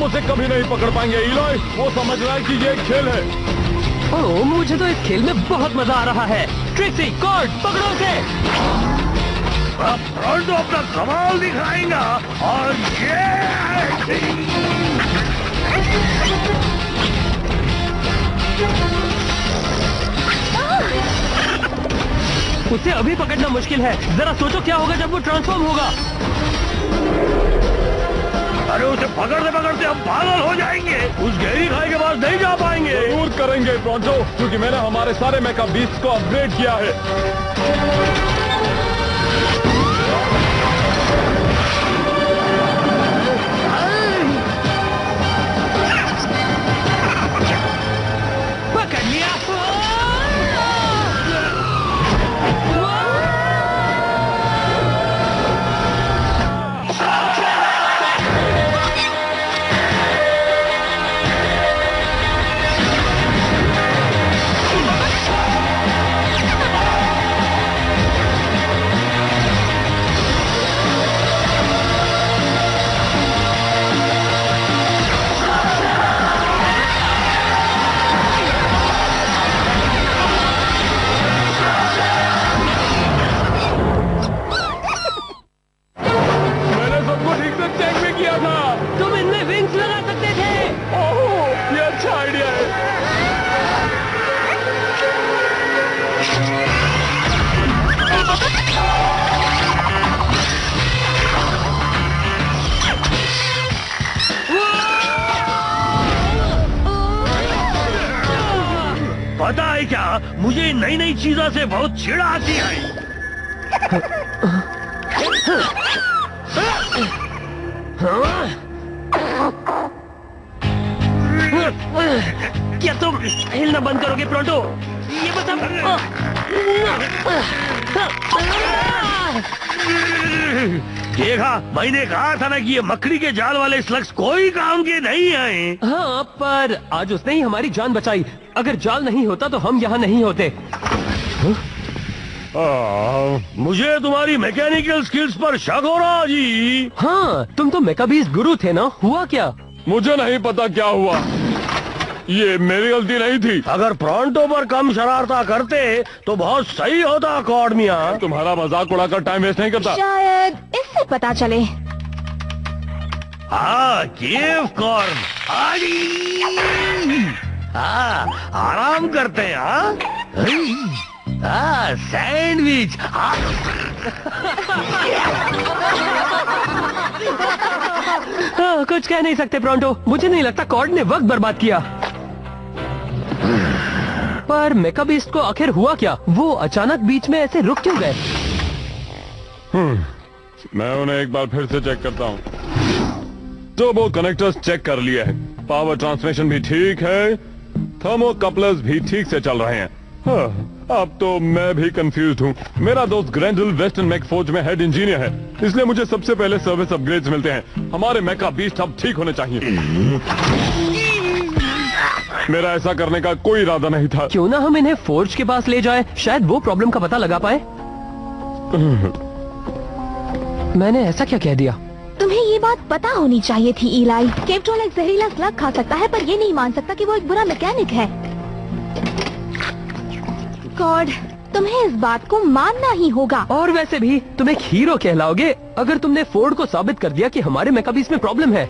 उसे कभी नहीं पकड़ पाएंगे इलोय। वो समझ रहा है कि ये एक खेल है। ओह, मुझे तो इस खेल में बहुत मजा आ रहा है। ट्रिक्सी, कॉर्ड, पकड़ो उसे। अब प्रोंटो अपना कमाल दिखाएगा और उसे अभी पकड़ना मुश्किल है। जरा सोचो क्या होगा जब वो ट्रांसफॉर्म होगा। अरे उसे पकड़ते पकड़ते हम पागल हो जाएंगे। उस गहरी खाई के पास नहीं जा पाएंगे। जरूर करेंगे प्रोंटो, क्योंकि मैंने हमारे सारे मेका बीस्ट को अपग्रेड किया है। पकड़ लिया। तुम इनमें विंग्स लगा सकते थे। ओह, ये अच्छा आइडिया है। पता है क्या, मुझे नई नई चीजों से बहुत चिढ़ आती है। क्या तुम हिलना बंद करोगे प्रोंटो? ये बता। देखा, मैंने कहा था ना कि ये मकड़ी के जाल वाले स्लग्स कोई काम के नहीं आए। हाँ, पर आज उसने ही हमारी जान बचाई। अगर जाल नहीं होता तो हम यहाँ नहीं होते। मुझे तुम्हारी मैकेनिकल स्किल्स पर शक हो रहा जी। हाँ, तुम तो मेकाबीस्ट गुरु थे ना, हुआ क्या? मुझे नहीं पता क्या हुआ, ये मेरी गलती नहीं थी। अगर प्रोंटो पर कम शरारता करते तो बहुत सही होता कॉर्ड मियां। तुम्हारा मजाक उड़ाकर टाइम वेस्ट नहीं करता। शायद इससे पता चले। हाँ, केव कॉर्न। हाँ, आराम करते हैं। हाँ, सैंडविच। हाँ, कुछ कह नहीं सकते प्रोंटो। मुझे नहीं लगता कॉर्ड ने वक्त बर्बाद किया। पर मेकाबीस्ट को आखिर हुआ क्या? वो अचानक बीच में ऐसे रुक क्यों गए? मैं उन्हें एक बार फिर से चेक करता हूँ। तो वो कनेक्टर्स चेक कर लिए हैं, पावर ट्रांसमिशन भी ठीक है, थर्मोकपलर्स भी ठीक से चल रहे हैं। हाँ, अब तो मैं भी कंफ्यूज हूँ। मेरा दोस्त ग्रेंडल वेस्टर्न मैक फोर्ज में हेड इंजीनियर है, इसलिए मुझे सबसे पहले सर्विस अपग्रेड्स मिलते हैं। हमारे मेका बीस्ट अब ठीक होने चाहिए। मेरा ऐसा करने का कोई इरादा नहीं था। क्यों ना हम इन्हें फोर्ज के पास ले जाएं, शायद वो प्रॉब्लम का पता लगा पाए। मैंने ऐसा क्या कह दिया? तुम्हें ये बात पता होनी चाहिए थी इलाई। केवट्रोल एक जहरीला स्लग खा सकता है, पर ये नहीं मान सकता कि वो एक बुरा मैकेनिक है। कॉर्ड, तुम्हें इस बात को मानना ही होगा। और वैसे भी तुम एक हीरो कहलाओगे अगर तुमने फोर्ड को साबित कर दिया कि हमारे मेकाबीस्ट में प्रॉब्लम है।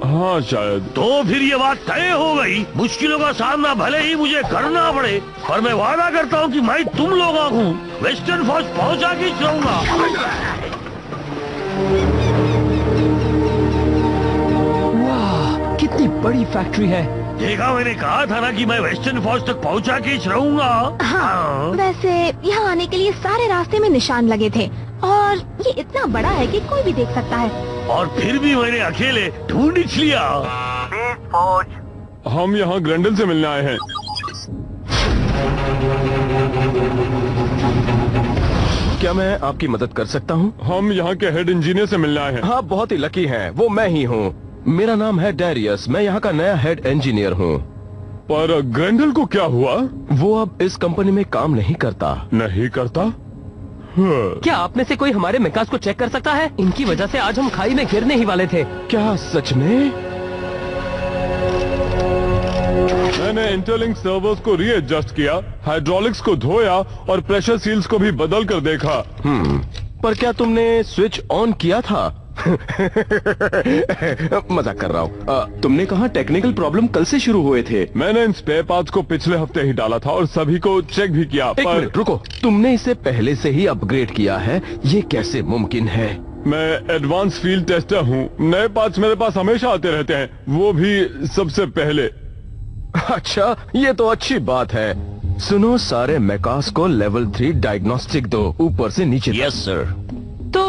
हाँ शायद। तो फिर ये बात तय हो गई। मुश्किलों का सामना भले ही मुझे करना पड़े, पर मैं वादा करता हूँ कि मैं तुम लोगों को वेस्टर्न फॉर्स पहुँचा के जाऊंगा। वाह, कितनी बड़ी फैक्ट्री है। देखा, मैंने कहा था ना कि मैं वेस्टर्न फॉर्स तक पहुँचा के रहूंगा। हाँ, वैसे यहाँ आने के लिए सारे रास्ते में निशान लगे थे और ये इतना बड़ा है कि कोई भी देख सकता है। और फिर भी मैंने अकेले ढूंढ लिया। हम यहाँ ग्रेंडल से मिलने आए हैं। क्या मैं आपकी मदद कर सकता हूँ? हम यहाँ के हेड इंजीनियर से मिलने आए हैं। हाँ, बहुत ही लकी हैं, वो मैं ही हूँ। मेरा नाम है डैरियस, मैं यहाँ का नया हेड इंजीनियर हूँ। पर ग्रेंडल को क्या हुआ? वो अब इस कंपनी में काम नहीं करता। नहीं करता? क्या आप में से कोई हमारे मेकास को चेक कर सकता है? इनकी वजह से आज हम खाई में गिरने ही वाले थे। क्या सच में? मैंने इंटरलिंक सर्वर्स को रीएडजस्ट किया, हाइड्रोलिक्स को धोया और प्रेशर सील्स को भी बदल कर देखा। पर क्या तुमने स्विच ऑन किया था? मजाक कर रहा हूँ। तुमने कहा टेक्निकल प्रॉब्लम कल से शुरू हुए थे। मैंने इन स्पेयर पार्ट्स को पिछले हफ्ते ही डाला था और सभी को चेक भी किया। एक मिनट रुको, तुमने इसे पहले से ही अपग्रेड किया है, ये कैसे मुमकिन है? मैं एडवांस फील्ड टेस्टर हूँ, नए पार्ट्स मेरे पास हमेशा आते रहते हैं, वो भी सबसे पहले। अच्छा, ये तो अच्छी बात है। सुनो, सारे मेकास को लेवल 3 डायग्नोस्टिक दो, ऊपर से नीचे तक। Yes sir. तो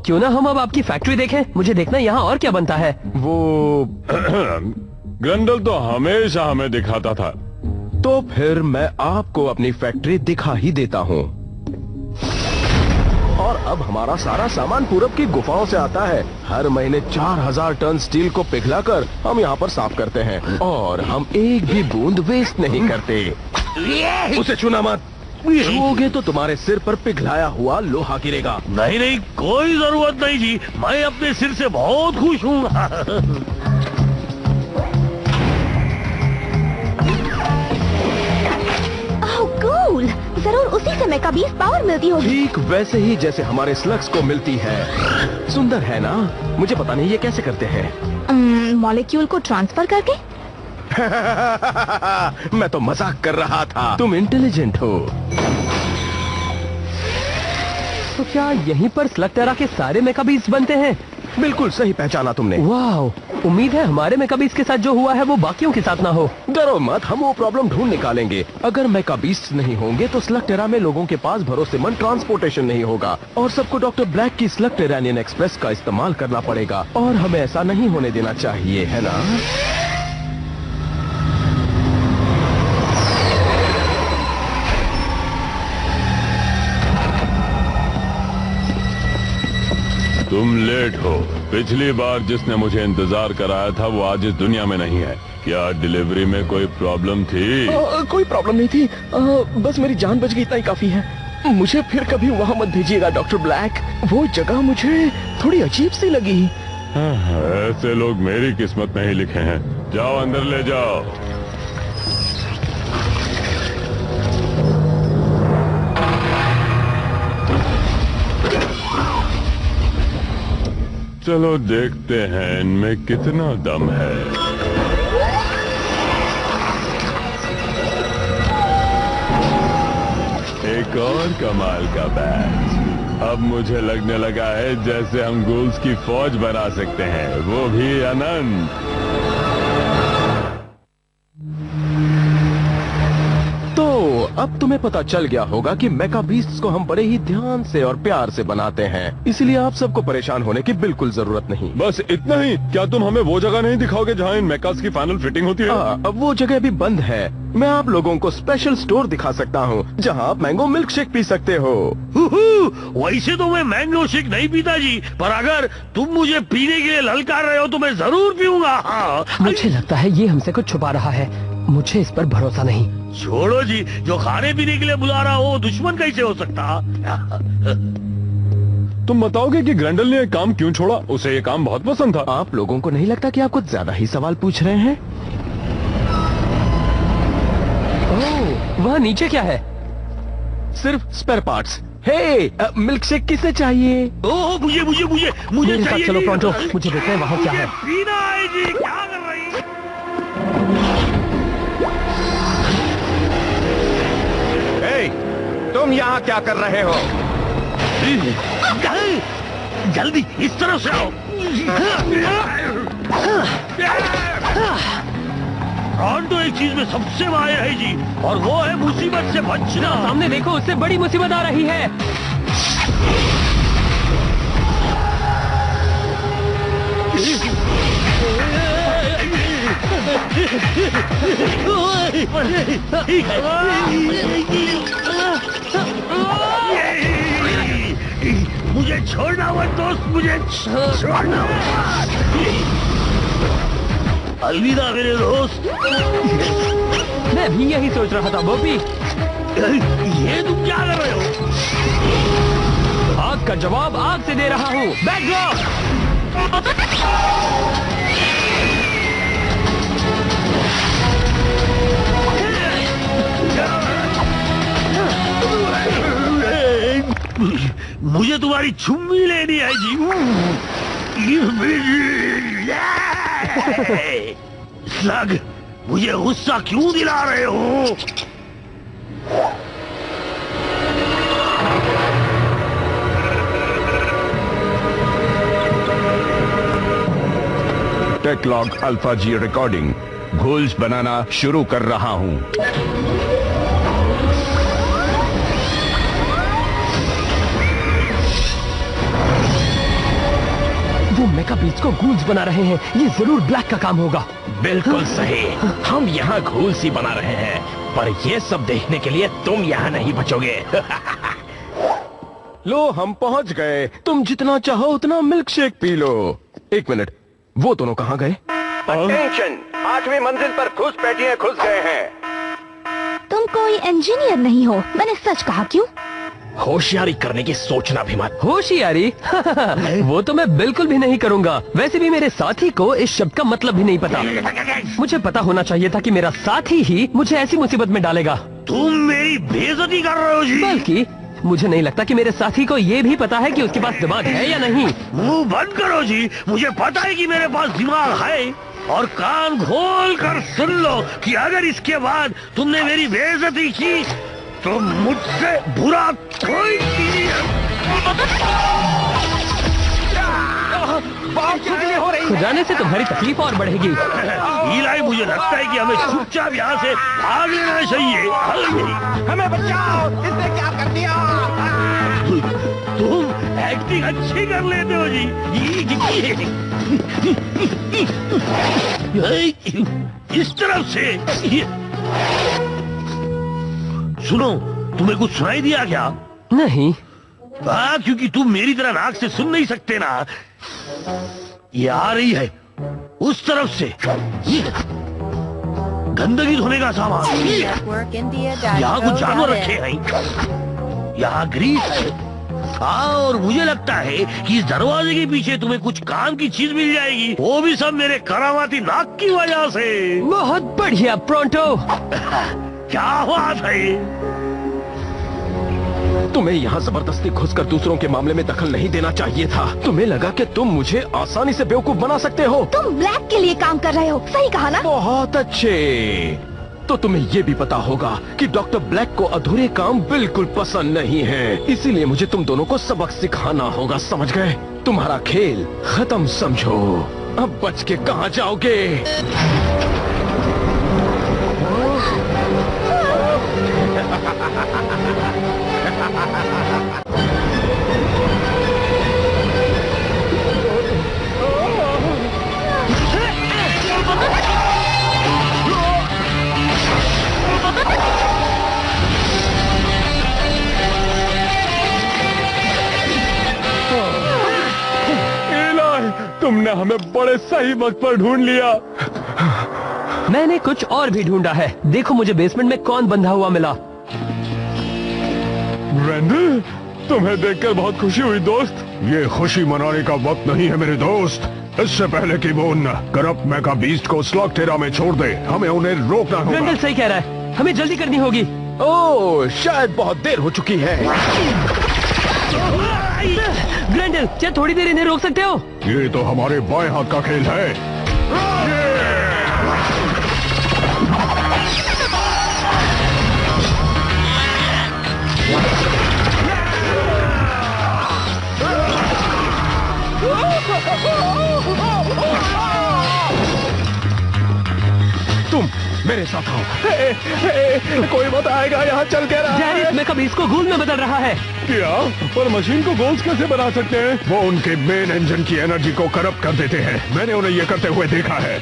क्यों ना हम अब आपकी फैक्ट्री देखें? मुझे देखना यहाँ और क्या बनता है। वो ग्रंडल तो हमेशा हमें दिखाता था। तो फिर मैं आपको अपनी फैक्ट्री दिखा ही देता हूँ। और अब हमारा सारा सामान पूरब की गुफाओं से आता है। हर महीने 4000 टन स्टील को पिघलाकर हम यहाँ पर साफ करते हैं और हम एक भी बूंद वेस्ट नहीं करते। उसे छूना मत, छूओगे तो तुम्हारे सिर पर पिघलाया हुआ लोहा गिरेगा। नहीं नहीं, कोई जरूरत नहीं जी, मैं अपने सिर से बहुत खुश हूँ। ओह कूल, जरूर उसी से मेकाबीस पावर मिलती होगी। ठीक वैसे ही जैसे हमारे स्लग्स को मिलती है। सुंदर है ना? मुझे पता नहीं ये कैसे करते हैं। मॉलिक्यूल को ट्रांसफर करके? मैं तो मजाक कर रहा था, तुम इंटेलिजेंट हो। तो क्या यहीं पर स्लगटेरा के सारे मेकाबीस बनते हैं? बिल्कुल सही पहचाना तुमने। वाह, उम्मीद है हमारे मेकाबीस के साथ जो हुआ है वो बाकियों के साथ ना हो। डरो मत, हम वो प्रॉब्लम ढूंढ निकालेंगे। अगर मेकाबीस्ट नहीं होंगे तो स्लगटेरा में लोगों के पास भरोसेमंद ट्रांसपोर्टेशन नहीं होगा और सबको डॉक्टर ब्लैक की स्लगटेरानियन एक्सप्रेस का इस्तेमाल करना पड़ेगा और हमें ऐसा नहीं होने देना चाहिए, है ना? तुम लेट हो। पिछली बार जिसने मुझे इंतजार कराया था वो आज इस दुनिया में नहीं है। क्या डिलीवरी में कोई प्रॉब्लम थी? कोई प्रॉब्लम नहीं थी, बस मेरी जान बच गई, इतना ही काफी है। मुझे फिर कभी वहाँ मत भेजिएगा डॉक्टर ब्लैक, वो जगह मुझे थोड़ी अजीब सी लगी। ऐसे लोग मेरी किस्मत में ही लिखे हैं। जाओ अंदर ले जाओ। चलो देखते हैं इनमें कितना दम है। एक और कमाल का बैच। अब मुझे लगने लगा है जैसे हम गूल्स की फौज बना सकते हैं, वो भी अनंत। अब तुम्हें पता चल गया होगा कि मेकाबीस्ट्स को हम बड़े ही ध्यान से और प्यार से बनाते हैं, इसलिए आप सबको परेशान होने की बिल्कुल जरूरत नहीं। बस इतना ही? क्या तुम हमें वो जगह नहीं दिखाओगे जहाँ इन मेकास की फाइनल फिटिंग होती है? अब वो जगह अभी बंद है। मैं आप लोगों को स्पेशल स्टोर दिखा सकता हूँ जहाँ आप मैंगो मिल्क शेक पी सकते हो। वैसे तो मैं मैंगो शेक नहीं पीता जी, पर अगर तुम मुझे पीने के लिए ललकार रहे हो तो मैं जरूर पीऊंगा। मुझे लगता है ये हमसे कुछ छुपा रहा है, मुझे इस पर भरोसा नहीं। छोड़ो जी, जो खाने पीने के लिए बुला रहा हो दुश्मन कैसे हो सकता? तुम बताओगे कि ग्रैंडल ने ये काम क्यों छोड़ा? उसे ये काम बहुत पसंद था। आप लोगों को नहीं लगता कि आप कुछ ज्यादा ही सवाल पूछ रहे हैं? ओह, वहाँ नीचे क्या है? सिर्फ स्पेयर पार्ट्स। हे, मिल्क शेक किसे चाहिए? ओह, मुझे मुझे मुझे मुझे मेरे साथ चाहिए चलो जी। प्रोंटो, मुझे देखना है वहाँ क्या है। पीना है जी, क्या कर रही है? तुम यहाँ क्या कर रहे हो? जल्दी इस तरफ से आओ। प्रोंटो एक चीज में सबसे माहिर है जी, और वो है मुसीबत से बचना। सामने देखो, उससे बड़ी मुसीबत आ रही है। मुझे छोड़ना मत दोस्त, मुझे छोड़ना मत। अलविदा मेरे दोस्त। मैं भी यही सोच रहा था बॉबी। ये तुम क्या कर रहे हो? इसका जवाब आग से दे रहा हूँ। बैकड्रॉप। मुझे तुम्हारी चुम्मी लेनी है जी। स्लग, मुझे गुस्सा क्यों दिला रहे हो? टेकलॉग अल्फा जी रिकॉर्डिंग। घोल्स बनाना शुरू कर रहा हूँ। वो मेका बीच को गूंज बना रहे हैं। ये जरूर ब्लैक का काम होगा। बिल्कुल सही। हम यहाँ घोल्स ही बना रहे हैं, पर ये सब देखने के लिए तुम यहाँ नहीं बचोगे। लो, हम पहुंच गए। तुम जितना चाहो उतना मिल्क शेक पी लो। एक मिनट, वो दोनों कहाँ गए? अटेंशन, 8वीं मंजिल पर घुसपैठिए घुस गए हैं। तुम कोई इंजीनियर नहीं हो, मैंने सच कहा। क्यों? होशियारी करने की सोचना भी मत। होशियारी? वो तो मैं बिल्कुल भी नहीं करूंगा। वैसे भी मेरे साथी को इस शब्द का मतलब भी नहीं पता। मुझे पता होना चाहिए था कि मेरा साथी ही मुझे ऐसी मुसीबत में डालेगा। तुम मेरी बेइज्जती कर रहे हो जी। बल्कि मुझे नहीं लगता कि मेरे साथी को ये भी पता है कि उसके पास दिमाग है या नहीं। मुंह बंद करो जी। मुझे पता है कि मेरे पास दिमाग है, और कान खोल कर सुन लो कि अगर इसके बाद तुमने मेरी बेइज्जती की तो मुझसे बुरा कोई नहीं है। जाने से तुम्हारी तकलीफ और बढ़ेगी। इलाई, मुझे लगता है कि हमें चुपचाप यहाँ से भाग लेना चाहिए। हमें बचाओ, इसने क्या कर दिया? तुम एक्टिंग अच्छी कर लेते हो जी। इस तरफ से। सुनो, तुम्हें कुछ सुनाई दिया क्या? नहीं। क्योंकि तुम मेरी तरह नाक से सुन नहीं सकते ना। ये आ रही है उस तरफ से। गंदगी धोने का सामान। यहाँ कुछ जानवर रखे हैं, यहाँ ग्रीस है। और मुझे लगता है कि इस दरवाजे के पीछे तुम्हें कुछ काम की चीज मिल जाएगी। वो भी सब मेरे करामाती नाक की वजह से। बहुत बढ़िया प्रोंटो। क्या बात है? तुम्हें यहाँ जबरदस्ती घुसकर दूसरों के मामले में दखल नहीं देना चाहिए था। तुम्हें लगा कि तुम मुझे आसानी से बेवकूफ बना सकते हो। तुम ब्लैक के लिए काम कर रहे हो, सही कहा ना? बहुत अच्छे। तो तुम्हें ये भी पता होगा कि डॉक्टर ब्लैक को अधूरे काम बिल्कुल पसंद नहीं है। इसीलिए मुझे तुम दोनों को सबक सिखाना होगा, समझ गए? तुम्हारा खेल खत्म समझो। अब बच के कहाँ जाओगे? तुमने हमें बड़े सही वक्त पर ढूंढ लिया। मैंने कुछ और भी ढूंढा है। देखो मुझे बेसमेंट में कौन बंधा हुआ मिला। ब्रेंडन, तुम्हें देखकर बहुत खुशी हुई दोस्त। ये खुशी मनाने का वक्त नहीं है मेरे दोस्त। इससे पहले कि वो उन करप्ट मेका बीस्ट को स्लॉगटेरा में छोड़ दे, हमें उन्हें रोकना होगा। ग्रेंडल सही कह रहा है, हमें जल्दी करनी होगी। ओह, शायद बहुत देर हो चुकी है। ग्रेंडल, क्या थोड़ी देर इन्हें रोक सकते हो? ये तो हमारे बाएं हाथ का खेल है। तुम मेरे साथ आओ। कोई मत आएगा यहाँ, चल के रहा डैडी, है। मैं कभी इसको घूल में बदल रहा है। क्या? पर मशीन को गोल्स कैसे बना सकते हैं? वो उनके मेन इंजन की एनर्जी को करप्ट कर देते हैं। मैंने उन्हें ये करते हुए देखा है।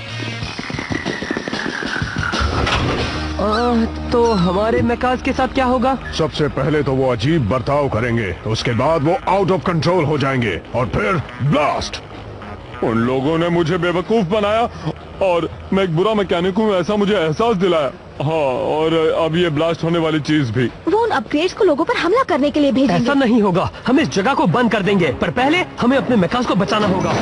तो हमारे मेकाज के साथ क्या होगा? सबसे पहले तो वो अजीब बर्ताव करेंगे, उसके बाद वो आउट ऑफ कंट्रोल हो जाएंगे, और फिर ब्लास्ट। उन लोगों ने मुझे बेवकूफ बनाया और मैं एक बुरा मैकेनिक हूँ, ऐसा मुझे एहसास दिलाया। हाँ, और अब ये ब्लास्ट होने वाली चीज भी। वो उन अपग्रेड्स को लोगों पर हमला करने के लिए भेजेंगे। ऐसा नहीं होगा, हम इस जगह को बंद कर देंगे, पर पहले हमें अपने मेकास को बचाना होगा।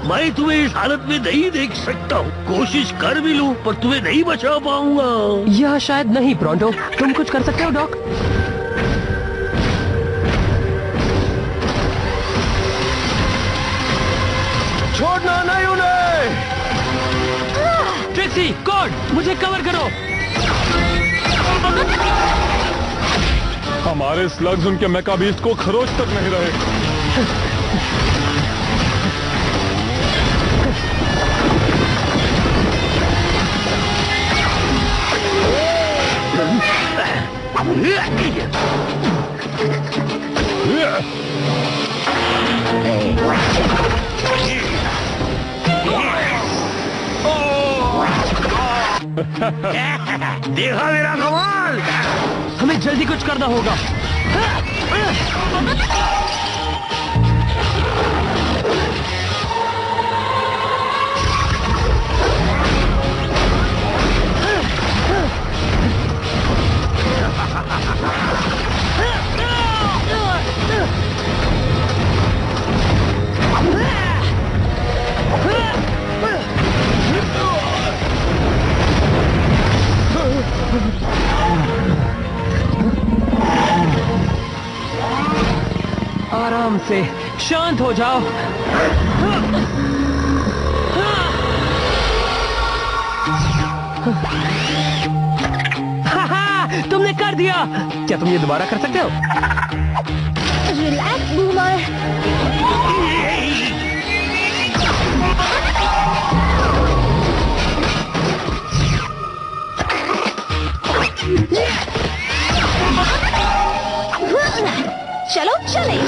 मैं तुम्हें इस हालत में नहीं देख सकता हूँ। कोशिश कर भी लूँ पर तुम्हें नहीं बचा पाऊंगा। यह शायद नहीं ब्रॉन्टो, तुम कुछ कर सकते हो डॉक? छोड़ना नहीं उन्हें। ट्रिक्सी, कॉड, मुझे कवर करो। हमारे स्लग्स उनके मेका बीस्ट को खरोच तक नहीं रहे। देखा मेरा कमाल। हमें जल्दी कुछ करना होगा। आराम से, शांत हो जाओ। तुमने कर दिया। क्या तुम ये दोबारा कर सकते हो? Relax boomer. चलो चले।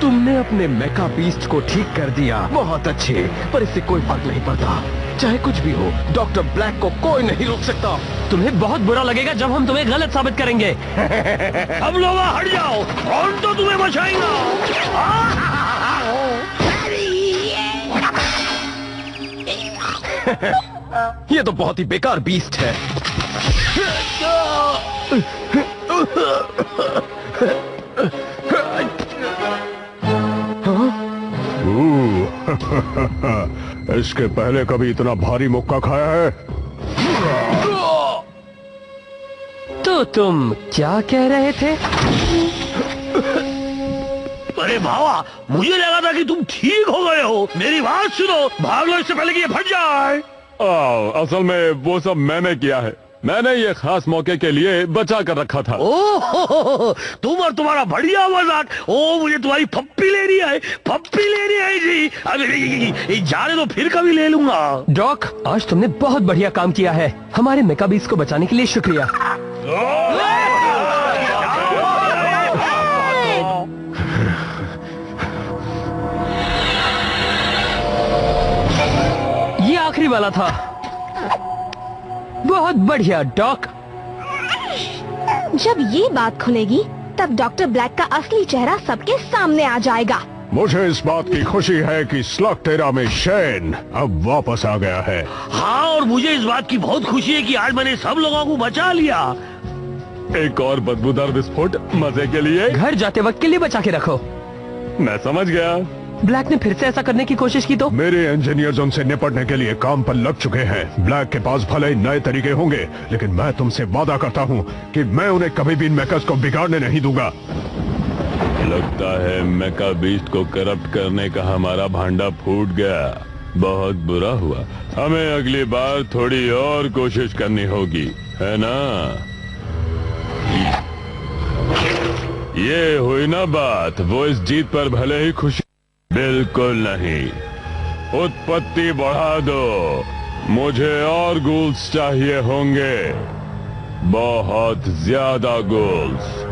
तुमने अपने मेका बीस्ट को ठीक कर दिया, बहुत अच्छे, पर इससे कोई फर्क नहीं पड़ता। चाहे कुछ भी हो, डॉक्टर ब्लैक को कोई नहीं रोक सकता। तुम्हें बहुत बुरा लगेगा जब हम तुम्हें गलत साबित करेंगे। अब लोग हट जाओ, कौन तो तुम्हें बचाएगा? ये तो बहुत ही बेकार बीस्ट है। इसके पहले कभी इतना भारी मुक्का खाया है? तो तुम क्या कह रहे थे? अरे भावा, मुझे लगा था कि तुम ठीक हो गए हो। मेरी बात सुनो, भाग लो इससे पहले कि ये फट जाए। असल में वो सब मैंने किया है। मैंने ये खास मौके के लिए बचा कर रखा था। ओह, तुम और तुम्हारा बढ़िया मजाक। ओ, मुझे तुम्हारी पप्पी लेनी है, पप्पी लेनी है जी। अभी जाने दो, फिर कभी ले लूंगा। डॉक, आज तुमने बहुत बढ़िया काम किया है। हमारे मेकाबीस को बचाने के लिए शुक्रिया। ये आखिरी वाला था। बहुत बढ़िया डॉक। जब ये बात खुलेगी तब डॉक्टर ब्लैक का असली चेहरा सबके सामने आ जाएगा। मुझे इस बात की खुशी है कि स्लगटेरा में शेन अब वापस आ गया है। हाँ, और मुझे इस बात की बहुत खुशी है कि आज मैंने सब लोगों को बचा लिया। एक और बदबूदार विस्फोट मजे के लिए। घर जाते वक्त के लिए बचा के रखो। मैं समझ गया। ब्लैक ने फिर से ऐसा करने की कोशिश की तो? मेरे इंजीनियर्स उनसे निपटने के लिए काम पर लग चुके हैं। ब्लैक के पास भले ही नए तरीके होंगे, लेकिन मैं तुमसे वादा करता हूँ कि मैं उन्हें कभी भी मेकर्स को बिगाड़ने नहीं दूंगा। लगता है मेका बीस्ट को करप्ट करने का हमारा भांडा फूट गया। बहुत बुरा हुआ। हमें अगली बार थोड़ी और कोशिश करनी होगी, है ना? ये हुई ना बात। वो इस जीत पर भले ही खुशी, बिल्कुल नहीं। उत्पत्ति बढ़ा दो, मुझे और गोल्स चाहिए होंगे, बहुत ज्यादा गोल्स।